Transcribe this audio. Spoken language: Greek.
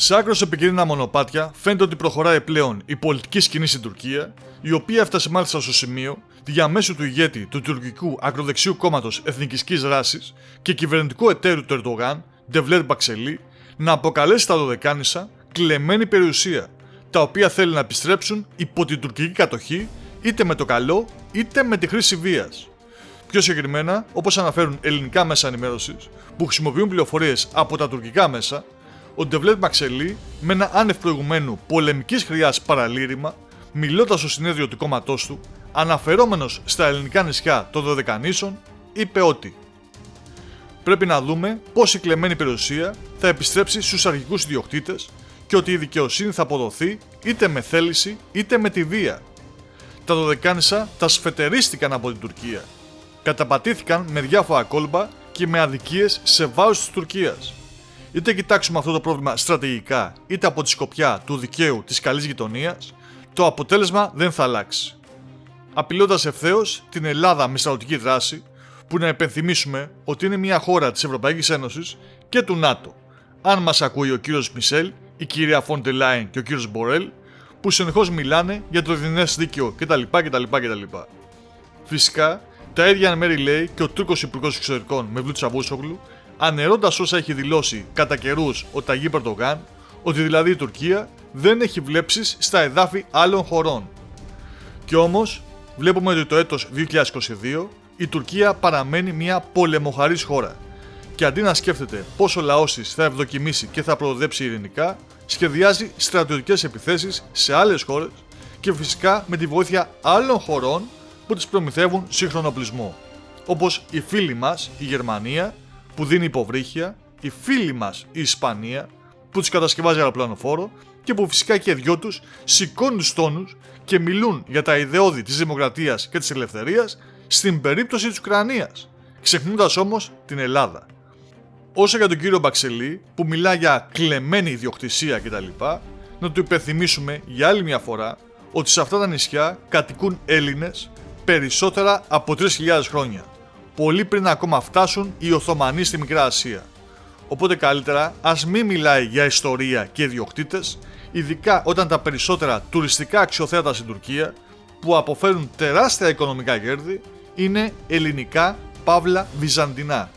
Σε άκρως επικίνδυνα μονοπάτια φαίνεται ότι προχωράει πλέον η πολιτική σκηνή στην Τουρκία, η οποία έφτασε μάλιστα στο σημείο διαμέσου του ηγέτη του τουρκικού ακροδεξιού κόμματος Εθνικιστικής Δράσης και κυβερνητικού εταίρου του Ερντογάν, Ντεβλέτ Μπαξελί, να αποκαλέσει τα Δωδεκάνησα κλεμμένη περιουσία, τα οποία θέλει να επιστρέψουν υπό την τουρκική κατοχή είτε με το καλό είτε με τη χρήση βίας. Πιο συγκεκριμένα, όπως αναφέρουν ελληνικά μέσα ενημέρωσης που χρησιμοποιούν πληροφορίες από τα τουρκικά μέσα, ο Ντεβλέτ Μπαξελί, με ένα άνευ προηγουμένου πολεμικής χρειάς παραλήρημα, μιλώντας στο συνέδριο του κόμματός του, αναφερόμενος στα ελληνικά νησιά των Δωδεκανήσων, είπε ότι πρέπει να δούμε πώς η κλεμμένη περιουσία θα επιστρέψει στους αρχικούς ιδιοκτήτες και ότι η δικαιοσύνη θα αποδοθεί είτε με θέληση είτε με τη βία. Τα Δωδεκάνησα τα σφετερίστηκαν από την Τουρκία. Καταπατήθηκαν με διάφορα κόλπα και με αδικίες σε βάρος της Τουρκίας. Είτε κοιτάξουμε αυτό το πρόβλημα στρατηγικά είτε από τη σκοπιά του δικαίου της καλής γειτονίας, το αποτέλεσμα δεν θα αλλάξει. Απειλώντας ευθέως την Ελλάδα με στρατιωτική δράση, που να υπενθυμίσουμε ότι είναι μια χώρα της Ευρωπαϊκής Ένωσης και του ΝΑΤΟ, αν μας ακούει ο κύριος Μισελ, η κυρία Φόντερ Λάιεν και ο κύριος Μπορέλ, που συνεχώς μιλάνε για το διεθνές δίκαιο κτλ. Φυσικά, τα ίδια εν μέρει λέει και ο Τούρκος Υπουργός Εξωτερικών Μevlut Çavuşoğlu, αναιρώντας όσα έχει δηλώσει κατά καιρούς ο Ταγίπ Ερντογάν, ότι δηλαδή η Τουρκία δεν έχει βλέψεις στα εδάφη άλλων χωρών. Κι όμως, βλέπουμε ότι το έτος 2022 η Τουρκία παραμένει μια πολεμοχαρής χώρα και αντί να σκέφτεται πώς ο λαός της θα ευδοκιμήσει και θα προοδέψει ειρηνικά, σχεδιάζει στρατιωτικές επιθέσεις σε άλλες χώρες και φυσικά με τη βοήθεια άλλων χωρών που τις προμηθεύουν σύγχρονο οπλισμό. Όπως η φίλη μας η Γερμανία που δίνει υποβρύχια, η φίλη μας η Ισπανία που τους κατασκευάζει αεροπλανοφόρο και που φυσικά και οι δυο τους σηκώνουν τους τόνους και μιλούν για τα ιδεώδη της δημοκρατίας και της ελευθερίας στην περίπτωση της Ουκρανίας, ξεχνώντας όμως την Ελλάδα. Όσο για τον κύριο Μπαξελί που μιλά για κλεμμένη ιδιοκτησία κτλ, να του υπενθυμίσουμε για άλλη μια φορά ότι σε αυτά τα νησιά κατοικούν Έλληνες περισσότερα από 3.000 χρόνια, πολύ πριν ακόμα φτάσουν οι Οθωμανοί στη Μικρά Ασία. Οπότε καλύτερα ας μην μιλάει για ιστορία και ιδιοκτήτες, ειδικά όταν τα περισσότερα τουριστικά αξιοθέατα στην Τουρκία που αποφέρουν τεράστια οικονομικά κέρδη είναι ελληνικά παύλα βυζαντινά.